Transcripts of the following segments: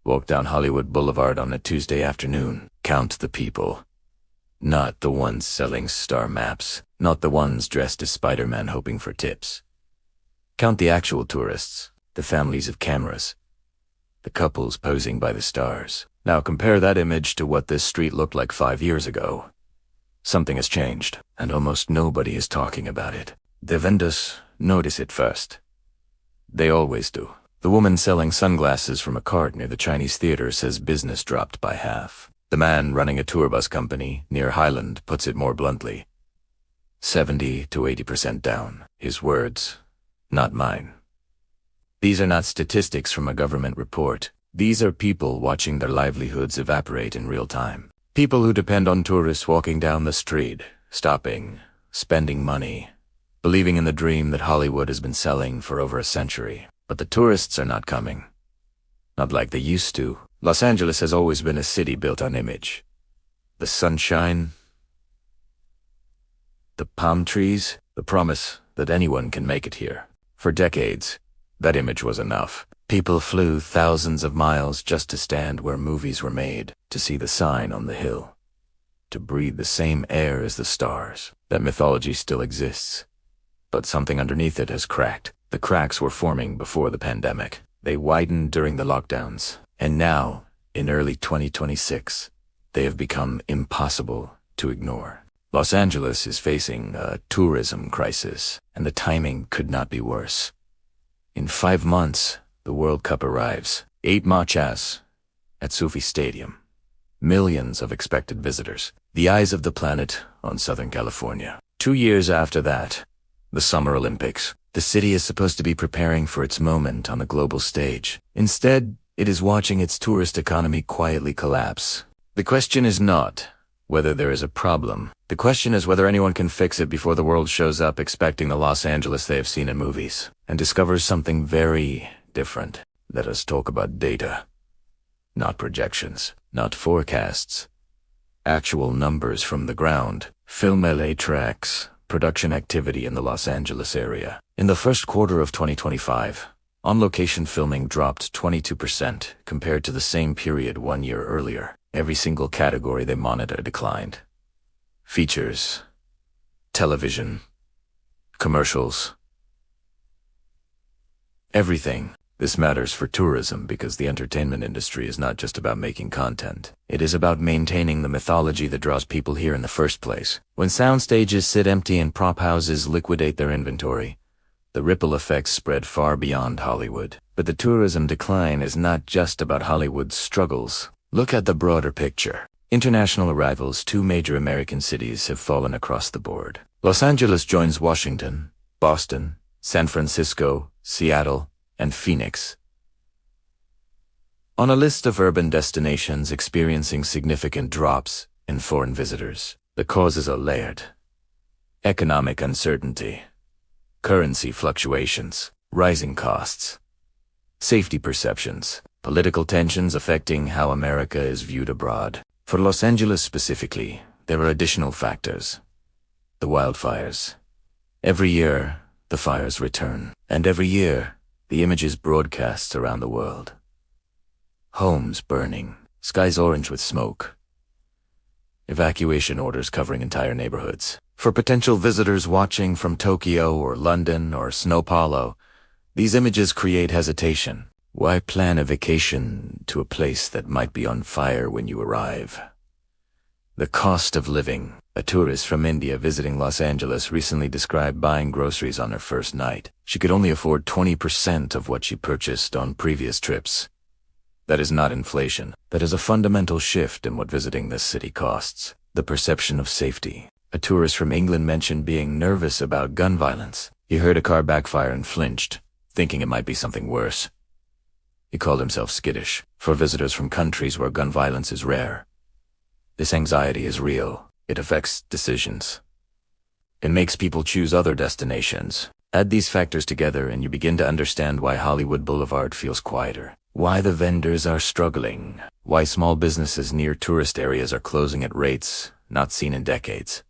Walk down Hollywood Boulevard on a Tuesday afternoon. Count the people. Not the ones selling star maps. Not the ones dressed as Spider-Man hoping for tips. Count the actual tourists, the families of cameras, the couples posing by the stars. Now compare that image to what this street looked like 5 years ago. Something has changed, and almost nobody is talking about it. The vendors notice it first. They always do. The woman selling sunglasses from a cart near the Chinese theater says business dropped by half. The man running a tour bus company near Highland puts it more bluntly. 70 to 80% down. His words, not mine. These are not statistics from a government report. These are people watching their livelihoods evaporate in real time. People who depend on tourists walking down the street, stopping, spending money, believing in the dream that Hollywood has been selling for over a century. But the tourists are not coming. Not like they used to. Los Angeles has always been a city built on image. The sunshine, the palm trees, the promise that anyone can make it here. For decades, that image was enough. People flew thousands of miles just to stand where movies were made, to see the sign on the hill, to breathe the same air as the stars. That mythology still exists, but something underneath it has cracked. The cracks were forming before the pandemic. They widened during the lockdowns, and now, in early 2026, they have become impossible to ignore. Los Angeles is facing a tourism crisis, and the timing could not be worse. In 5 months, the World Cup arrives. 8 matches at Sophie Stadium. Millions of expected visitors. The eyes of the planet on Southern California. 2 years after that, the Summer Olympics. The city is supposed to be preparing for its moment on a global stage. Instead, it is watching its tourist economy quietly collapse. The question is not whether there is a problem. The question is whether anyone can fix it before the world shows up expecting the Los Angeles they have seen in movies and discovers something very different. Let us talk about data. Not projections, not forecasts. Actual numbers from the ground. Film LA tracks production activity in the Los Angeles area. In the first quarter of 2025, on-location filming dropped 22% compared to the same period 1 year earlier. Every single category they monitor declined. Features, television, commercials, everything. This matters for tourism because the entertainment industry is not just about making content. It is about maintaining the mythology that draws people here in the first place. When sound stages sit empty and prop houses liquidate their inventory, the ripple effects spread far beyond Hollywood. But the tourism decline is not just about Hollywood's struggles. Look at the broader picture. International arrivals to major American cities have fallen across the board. Los Angeles joins Washington, Boston, San Francisco, Seattle, and Phoenix on a list of urban destinations experiencing significant drops in foreign visitors. The causes are layered. Economic uncertainty, currency fluctuations, rising costs, safety perceptions, political tensions affecting how America is viewed abroad. For Los Angeles specifically, there are additional factors. The wildfires. Every year, the fires return, and every year, the images broadcast around the world. Homes burning, skies orange with smoke. Evacuation orders covering entire neighborhoods. For potential visitors watching from Tokyo or London or São Paulo, these images create hesitation. Why plan a vacation to a place that might be on fire when you arrive? The cost of living. A tourist from India visiting Los Angeles recently described buying groceries on her first night. She could only afford 20% of what she purchased on previous trips. That is not inflation. That is a fundamental shift in what visiting this city costs. The perception of safety. A tourist from England mentioned being nervous about gun violence. He heard a car backfire and flinched, thinking it might be something worse. He called himself skittish. For visitors from countries where gun violence is rare, this anxiety is real. It affects decisions. It makes people choose other destinations. Add these factors together and you begin to understand why Hollywood Boulevard feels quieter. Why the vendors are struggling. Why small businesses near tourist areas are closing at rates not seen in decades.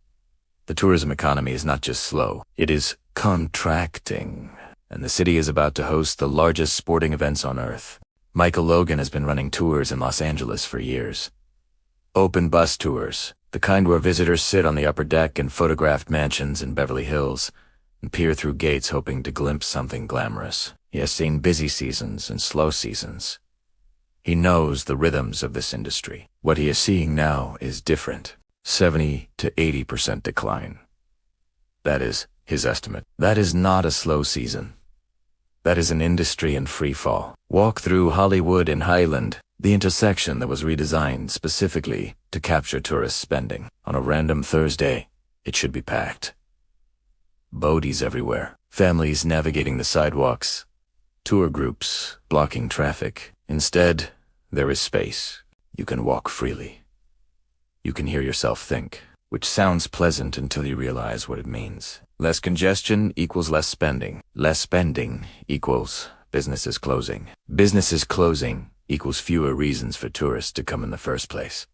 The tourism economy is not just slow, it is contracting. And the city is about to host the largest sporting events on Earth. Michael Logan has been running tours in Los Angeles for years. Open bus tours, the kind where visitors sit on the upper deck and photograph mansions in Beverly Hills and peer through gates hoping to glimpse something glamorous. He has seen busy seasons and slow seasons. He knows the rhythms of this industry. What he is seeing now is different. 70 to 80% decline. That is his estimate. That is not a slow season. That is an industry in free fall. Walk through Hollywood and Highland, the intersection that was redesigned specifically to capture tourist spending. On a random Thursday, it should be packed. Boadies everywhere, families navigating the sidewalks, tour groups blocking traffic. Instead, there is space. You can walk freely. You can hear yourself think, which sounds pleasant until you realize what it means. Less congestion equals less spending. Less spending equals businesses closing. Businesses closing equals fewer reasons for tourists to come in the first place.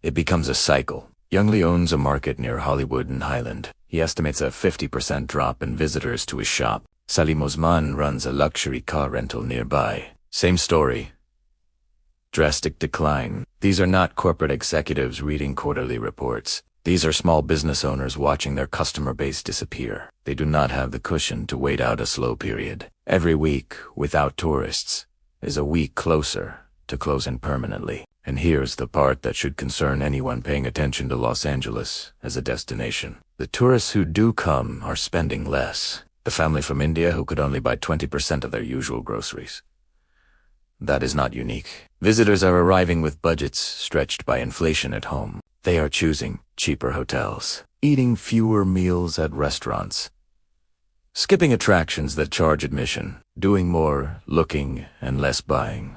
It becomes a cycle. Youngly owns a market near Hollywood and Highland. He estimates a 50% drop in visitors to his shop. Salim Osman runs a luxury car rental nearby. Same story. Drastic decline. These are not corporate executives reading quarterly reports. These are small business owners watching their customer base disappear. They do not have the cushion to wait out a slow period. Every week, without tourists, is a week closer to closing permanently. And here's the part that should concern anyone paying attention to Los Angeles as a destination. The tourists who do come are spending less. The family from India who could only buy 20% of their usual groceries. That is not unique. Visitors are arriving with budgets stretched by inflation at home. They are choosing cheaper hotels, eating fewer meals at restaurants, skipping attractions that charge admission, doing more looking and less buying.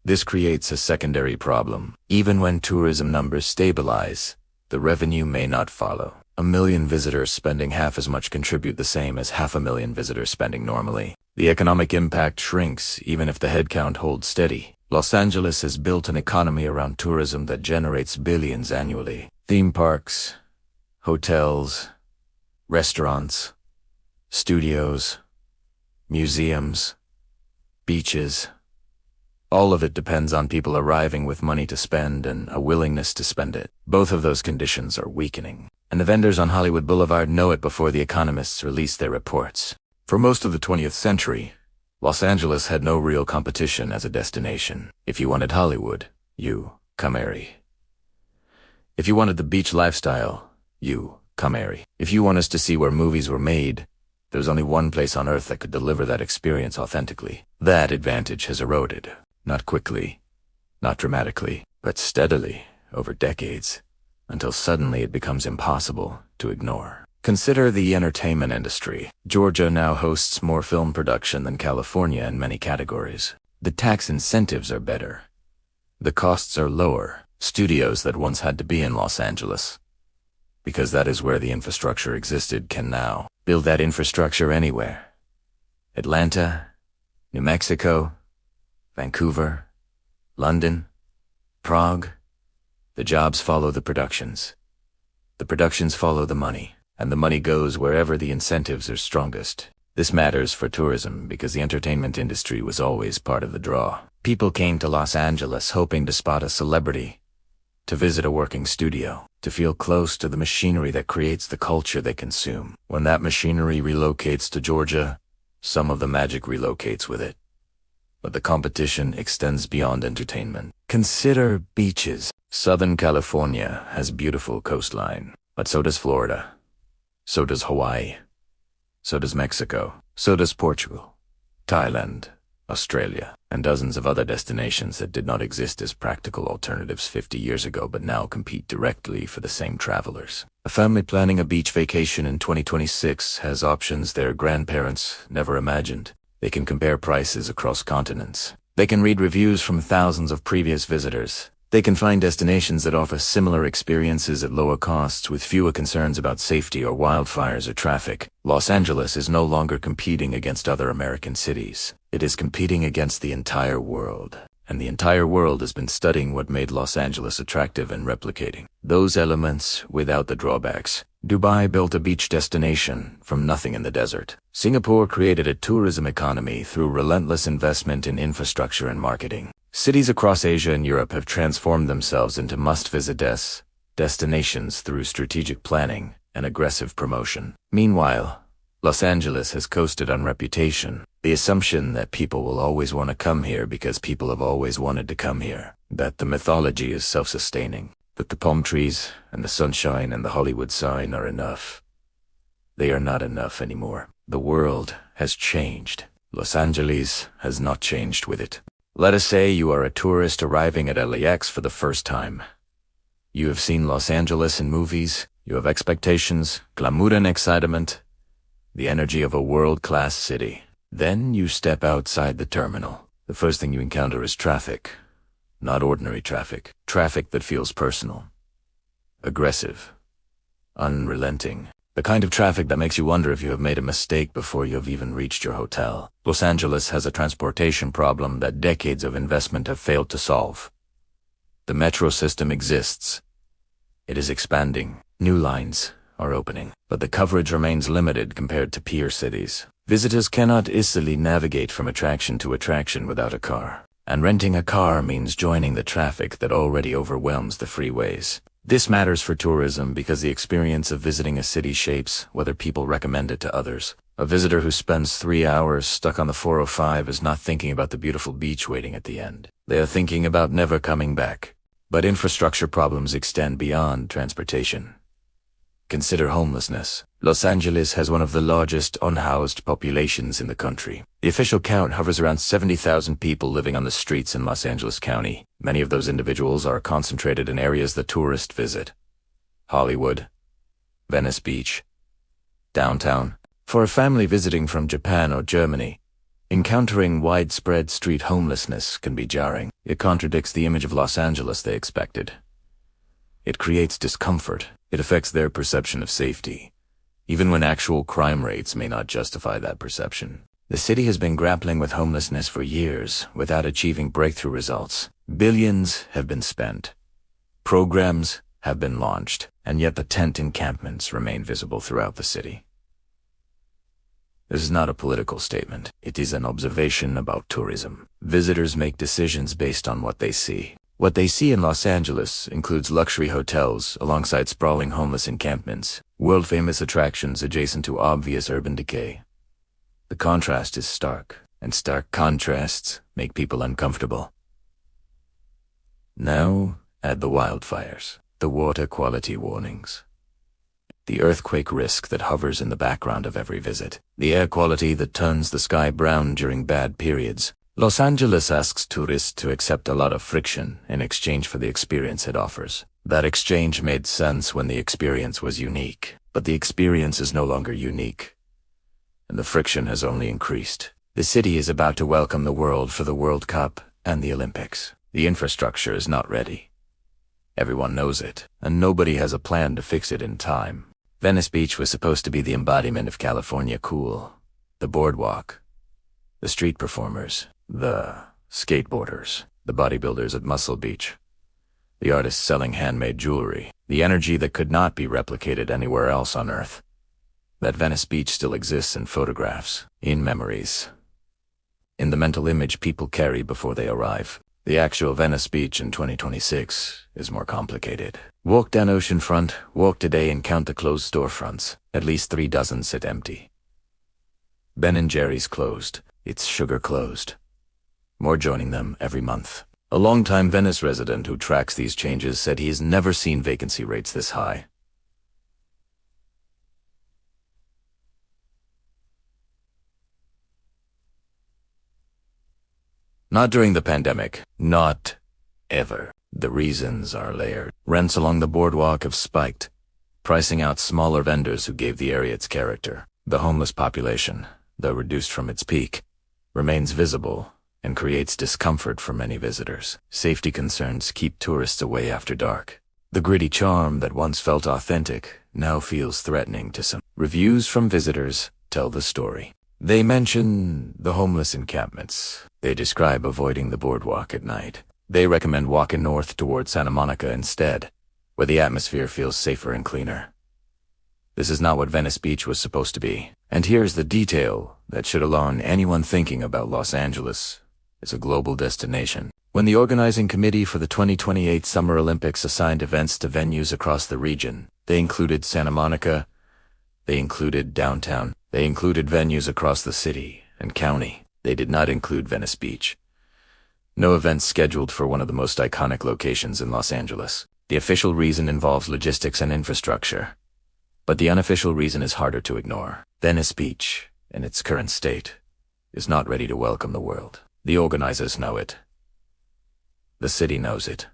This creates a secondary problem. Even when tourism numbers stabilize, the revenue may not follow. 1 million visitors spending half as much contribute the same as 500,000 visitors spending normally. The economic impact shrinks even if the headcount holds steady. Los Angeles has built an economy around tourism that generates billions annually. Theme parks, hotels, restaurants, studios, museums, beaches. All of it depends on people arriving with money to spend and a willingness to spend it. Both of those conditions are weakening. And the vendors on Hollywood Boulevard know it before the economists release their reports. For most of the 20th century, Los Angeles had no real competition as a destination. If you wanted Hollywood, you come airy. If you wanted the beach lifestyle, you come airy. If you want us to see where movies were made, there's only one place on earth that could deliver that experience authentically. That advantage has eroded. Not quickly, not dramatically, but steadily over decades, until suddenly it becomes impossible to ignore. Consider the entertainment industry. Georgia now hosts more film production than California in many categories. The tax incentives are better. The costs are lower. Studios that once had to be in Los Angeles, because that is where the infrastructure existed, can now build that infrastructure anywhere. Atlanta, New Mexico, Vancouver, London, Prague. The jobs follow the productions. The productions follow the money, and the money goes wherever the incentives are strongest. This matters for tourism because the entertainment industry was always part of the draw. People came to Los Angeles hoping to spot a celebrity, to visit a working studio, to feel close to the machinery that creates the culture they consume. When that machinery relocates to Georgia, some of the magic relocates with it. But the competition extends beyond entertainment. Consider beaches. Southern California has beautiful coastline, but so does Florida. So does Hawaii. So does Mexico. So does Portugal, Thailand, Australia, and dozens of other destinations that did not exist as practical alternatives 50 years ago but now compete directly for the same travelers. A family planning a beach vacation in 2026 has options their grandparents never imagined. They can compare prices across continents. They can read reviews from thousands of previous visitors. They can find destinations that offer similar experiences at lower costs with fewer concerns about safety or wildfires or traffic. Los Angeles is no longer competing against other American cities. It is competing against the entire world. and the entire world has been studying what made Los Angeles attractive and replicating those elements without the drawbacks. Dubai built a beach destination from nothing in the desert. Singapore created a tourism economy through relentless investment in infrastructure and marketing. Cities across Asia and Europe have transformed themselves into must-visit destinations through strategic planning and aggressive promotion. Meanwhile, Los Angeles has coasted on reputation, the assumption that people will always want to come here because people have always wanted to come here, that the mythology is self-sustaining, that the palm trees and the sunshine and the Hollywood sign are enough. They are not enough anymore. The world has changed. Los Angeles has not changed with it. Let us say you are a tourist arriving at LAX for the first time. You have seen Los Angeles in movies, you have expectations, glamour and excitement, the energy of a world-class city. Then you step outside the terminal. The first thing you encounter is traffic. Not ordinary traffic. Traffic that feels personal. Aggressive. Unrelenting. The kind of traffic that makes you wonder if you have made a mistake before you have even reached your hotel. Los Angeles has a transportation problem that decades of investment have failed to solve. The metro system exists. It is expanding. New lines are opening, but the coverage remains limited compared to peer cities. Visitors cannot easily navigate from attraction to attraction without a car, and renting a car means joining the traffic that already overwhelms the freeways. This matters for tourism because the experience of visiting a city shapes whether people recommend it to others. A visitor who spends 3 hours stuck on the 405 is not thinking about the beautiful beach waiting at the end. They are thinking about never coming back. But infrastructure problems extend beyond transportation. Consider homelessness. Los Angeles has one of the largest unhoused populations in the country. The official count hovers around 70,000 people living on the streets in Los Angeles County. Many of those individuals are concentrated in areas that tourists visit. Hollywood, Venice Beach, downtown. For a family visiting from Japan or Germany, encountering widespread street homelessness can be jarring. It contradicts the image of Los Angeles they expected. It creates discomfort. It affects their perception of safety, even when actual crime rates may not justify that perception. The city has been grappling with homelessness for years without achieving breakthrough results. Billions have been spent. Programs have been launched, and yet the tent encampments remain visible throughout the city. This is not a political statement. It is an observation about tourism. Visitors make decisions based on what they see. What they see in Los Angeles includes luxury hotels alongside sprawling homeless encampments, world-famous attractions adjacent to obvious urban decay. The contrast is stark, and stark contrasts make people uncomfortable. Now, add the wildfires, the water quality warnings, the earthquake risk that hovers in the background of every visit, the air quality that turns the sky brown during bad periods. Los Angeles asks tourists to accept a lot of friction in exchange for the experience it offers. That exchange made sense when the experience was unique, but the experience is no longer unique, and the friction has only increased. The city is about to welcome the world for the World Cup and the Olympics. The infrastructure is not ready. Everyone knows it, and nobody has a plan to fix it in time. Venice Beach was supposed to be the embodiment of California cool. The boardwalk, the street performers, the skateboarders, the bodybuilders at Muscle Beach, the artists selling handmade jewelry, the energy that could not be replicated anywhere else on Earth. That Venice Beach still exists in photographs, in memories, in the mental image people carry before they arrive. The actual Venice Beach in 2026 is more complicated. Walk down oceanfront, walk today and count the closed storefronts. At least 3 dozen sit empty. Ben & Jerry's closed. It's Sugar closed. More joining them every month. A longtime Venice resident who tracks these changes said he has never seen vacancy rates this high. Not during the pandemic. Not ever. The reasons are layered. Rents along the boardwalk have spiked, pricing out smaller vendors who gave the area its character. The homeless population, though reduced from its peak, remains visible and creates discomfort for many visitors. Safety concerns keep tourists away after dark. The gritty charm that once felt authentic now feels threatening to some. Reviews from visitors tell the story. They mention the homeless encampments. They describe avoiding the boardwalk at night. They recommend walking north toward Santa Monica instead, where the atmosphere feels safer and cleaner. This is not what Venice Beach was supposed to be. And here's the detail that should alarm anyone thinking about Los Angeles as a global destination. When the organizing committee for the 2028 Summer Olympics assigned events to venues across the region, they included Santa Monica, they included downtown, they included venues across the city and county. They did not include Venice Beach. No events scheduled for one of the most iconic locations in Los Angeles. The official reason involves logistics and infrastructure, but the unofficial reason is harder to ignore. Venice Beach, in its current state, is not ready to welcome the world. The organizers know it. The city knows it.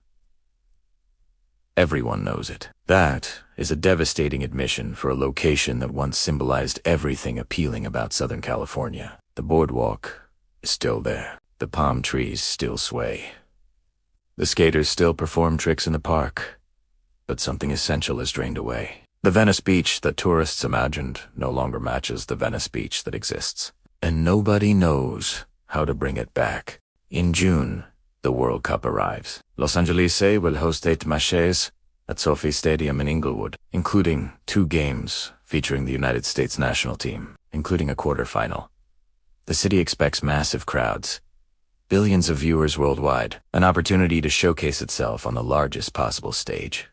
Everyone knows it. That is a devastating admission for a location that once symbolized everything appealing about Southern California. The boardwalk is still there. The palm trees still sway. The skaters still perform tricks in the park, but something essential is drained away. The Venice Beach that tourists imagined no longer matches the Venice Beach that exists, and nobody knows how to bring it back. In June, the World Cup arrives. Los Angeles will host 8 matches at Sophie Stadium in Inglewood, including 2 games featuring the United States national team, including a quarterfinal. The city expects massive crowds, billions of viewers worldwide, an opportunity to showcase itself on the largest possible stage.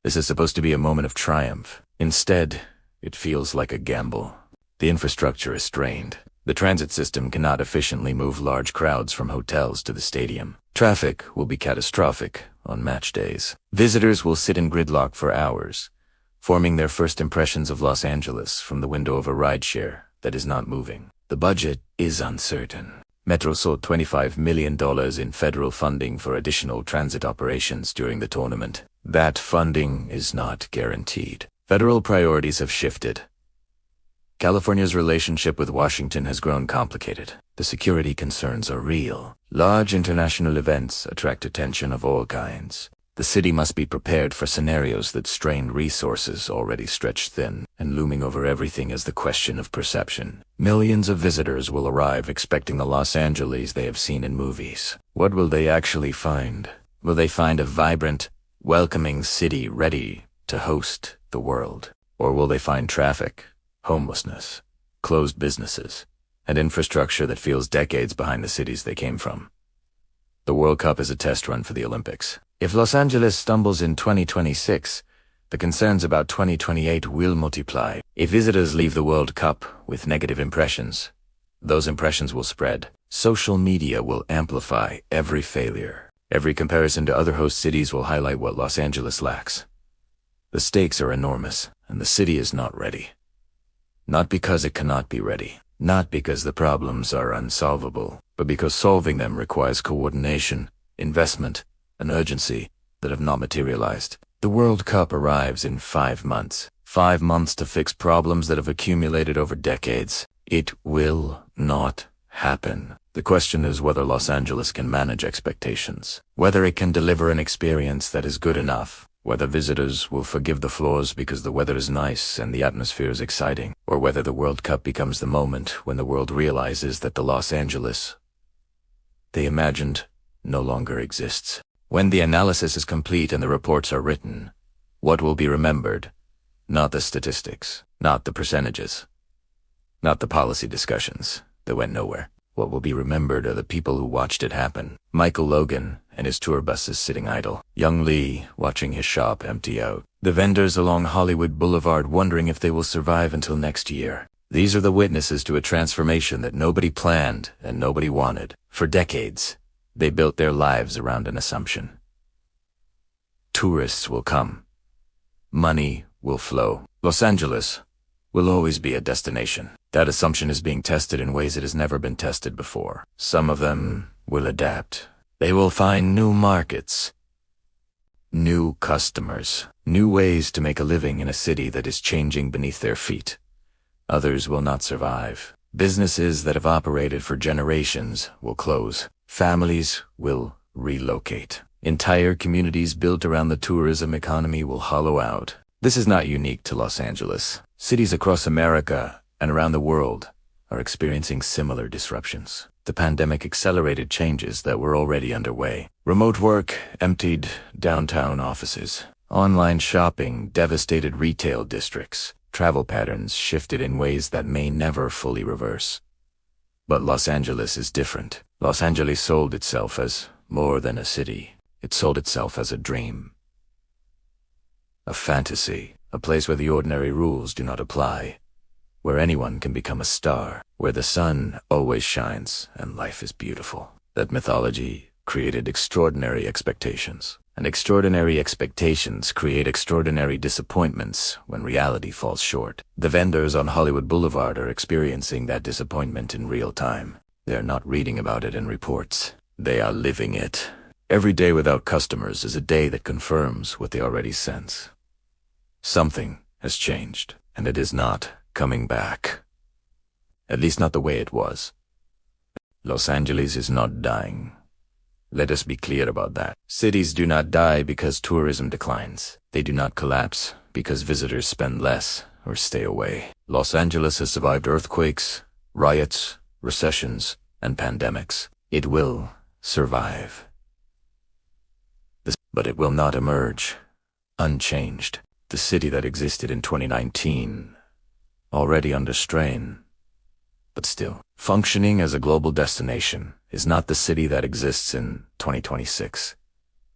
This is supposed to be a moment of triumph. Instead, it feels like a gamble. The infrastructure is strained. The transit system cannot efficiently move large crowds from hotels to the stadium. Traffic will be catastrophic on match days. Visitors will sit in gridlock for hours, forming their first impressions of Los Angeles from the window of a rideshare that is not moving. The budget is uncertain. Metro sought $25 million in federal funding for additional transit operations during the tournament. That funding is not guaranteed. Federal priorities have shifted. California's relationship with Washington has grown complicated. The security concerns are real. Large international events attract attention of all kinds. The city must be prepared for scenarios that strain resources already stretched thin, and looming over everything is the question of perception. Millions of visitors will arrive expecting the Los Angeles they have seen in movies. What will they actually find? Will they find a vibrant, welcoming city ready to host the world? Or will they find traffic, homelessness, closed businesses, and infrastructure that feels decades behind the cities they came from? The World Cup is a test run for the Olympics. If Los Angeles stumbles in 2026, the concerns about 2028 will multiply. If visitors leave the World Cup with negative impressions, those impressions will spread. Social media will amplify every failure. Every comparison to other host cities will highlight what Los Angeles lacks. The stakes are enormous, and the city is not ready. Not because it cannot be ready, not because the problems are unsolvable, but because solving them requires coordination, investment, and urgency that have not materialized. The World Cup arrives in 5 months. 5 months to fix problems that have accumulated over decades. It will not happen. The question is whether Los Angeles can manage expectations, whether it can deliver an experience that is good enough, whether visitors will forgive the flaws because the weather is nice and the atmosphere is exciting, or whether the World Cup becomes the moment when the world realizes that the Los Angeles they imagined no longer exists. When the analysis is complete and the reports are written, what will be remembered? Not the statistics, not the percentages, not the policy discussions that went nowhere. What will be remembered are the people who watched it happen. Michael Logan and his tour buses sitting idle. Young Lee watching his shop empty out. The vendors along Hollywood Boulevard wondering if they will survive until next year. These are the witnesses to a transformation that nobody planned and nobody wanted. For decades, they built their lives around an assumption. Tourists will come. Money will flow. Los Angeles will always be a destination. That assumption is being tested in ways it has never been tested before. Some of them will adapt. They will find new markets, new customers, new ways to make a living in a city that is changing beneath their feet. Others will not survive. Businesses that have operated for generations will close. Families will relocate. Entire communities built around the tourism economy will hollow out. This is not unique to Los Angeles. Cities across America and around the world are experiencing similar disruptions. The pandemic accelerated changes that were already underway. Remote work emptied downtown offices. Online shopping devastated retail districts. Travel patterns shifted in ways that may never fully reverse. But Los Angeles is different. Los Angeles sold itself as more than a city. It sold itself as a dream. A fantasy. A place where the ordinary rules do not apply. Where anyone can become a star. Where the sun always shines and life is beautiful. That mythology created extraordinary expectations. And extraordinary expectations create extraordinary disappointments when reality falls short. The vendors on Hollywood Boulevard are experiencing that disappointment in real time. They are not reading about it in reports. They are living it. Every day without customers is a day that confirms what they already sense. Something has changed, and it is not coming back. At least not the way it was. Los Angeles is not dying. Let us be clear about that. Cities do not die because tourism declines. They do not collapse because visitors spend less or stay away. Los Angeles has survived earthquakes, riots, recessions, and pandemics. It will survive. But it will not emerge unchanged. The city that existed in 2019, already under strain, but still functioning as a global destination, is not the city that exists in 2026.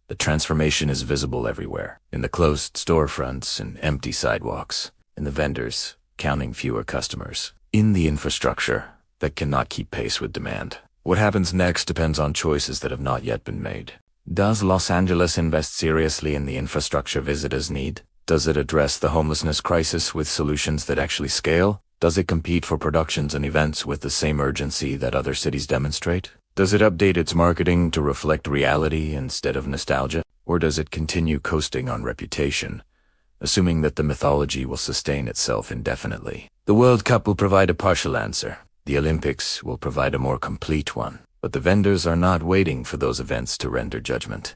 The transformation is visible everywhere, in the closed storefronts and empty sidewalks, in the vendors counting fewer customers, in the infrastructure that cannot keep pace with demand. What happens next depends on choices that have not yet been made. Does Los Angeles invest seriously in the infrastructure visitors need? Does it address the homelessness crisis with solutions that actually scale? Does it compete for productions and events with the same urgency that other cities demonstrate? Does it update its marketing to reflect reality instead of nostalgia? Or does it continue coasting on reputation, assuming that the mythology will sustain itself indefinitely? The World Cup will provide a partial answer. The Olympics will provide a more complete one. But the vendors are not waiting for those events to render judgment.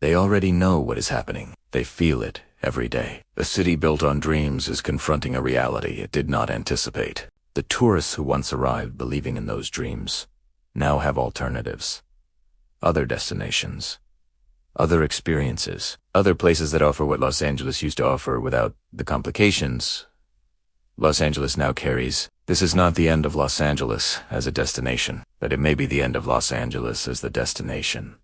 They already know what is happening. They feel it every day. A city built on dreams is confronting a reality it did not anticipate. The tourists who once arrived believing in those dreams now have alternatives. Other destinations. Other experiences. Other places that offer what Los Angeles used to offer without the complications Los Angeles now carries. This is not the end of Los Angeles as a destination, but it may be the end of Los Angeles as the destination.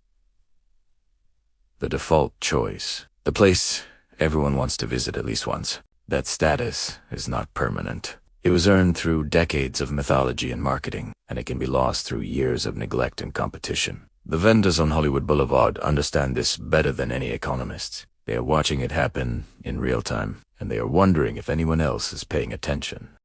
The default choice. The place everyone wants to visit at least once. That status is not permanent. It was earned through decades of mythology and marketing, and it can be lost through years of neglect and competition. The vendors on Hollywood Boulevard understand this better than any economists. They are watching it happen in real time, and they are wondering if anyone else is paying attention.